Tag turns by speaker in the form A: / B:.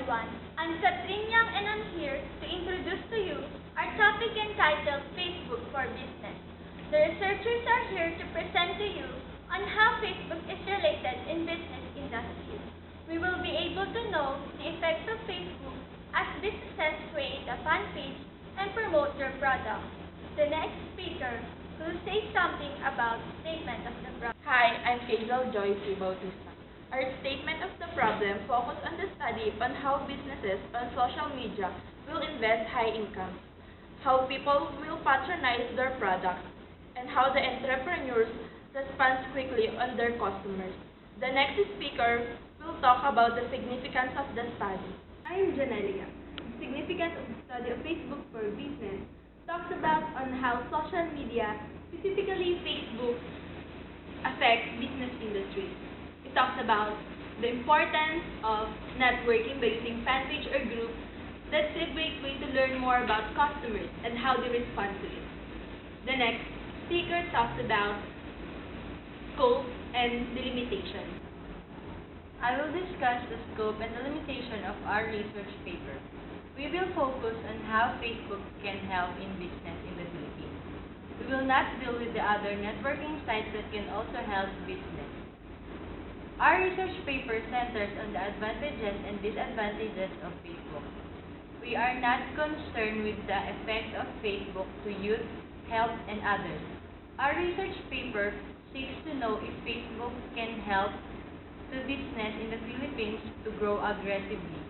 A: everyone. I'm Catherine Yang and I'm here to introduce to you our topic entitled Facebook for Business. The researchers are here to present to you on how Facebook is related in business industry. We will be able to know the effects of Facebook as businesses create a fan page and promote their products. The next speaker will say something about statement of the problem.
B: Hi, I'm Hazel Joyce Bautista. Our statement of the problem focus on the study on how businesses on social media will invest high income, how people will patronize their products, and how the entrepreneurs respond quickly on their customers. The next speaker will talk about the significance of the study.
C: I am Janelia. The significance of the study of Facebook for business talks about on how social media, specifically Facebook, affects business industries. It talks about the importance of networking by using fan page or group. That's a great way to learn more about customers and how they respond to it. The next speaker talks about scope and the limitations.
D: I will discuss the scope and the limitation of our research paper. We will focus on how Facebook can help in business in the Philippines. We will not deal with the other networking sites that can also help business. Our research paper centers on the advantages and disadvantages of Facebook. We are not concerned with the effect of Facebook to youth, health, and others. Our research paper seeks to know if Facebook can help to business in the Philippines to grow aggressively.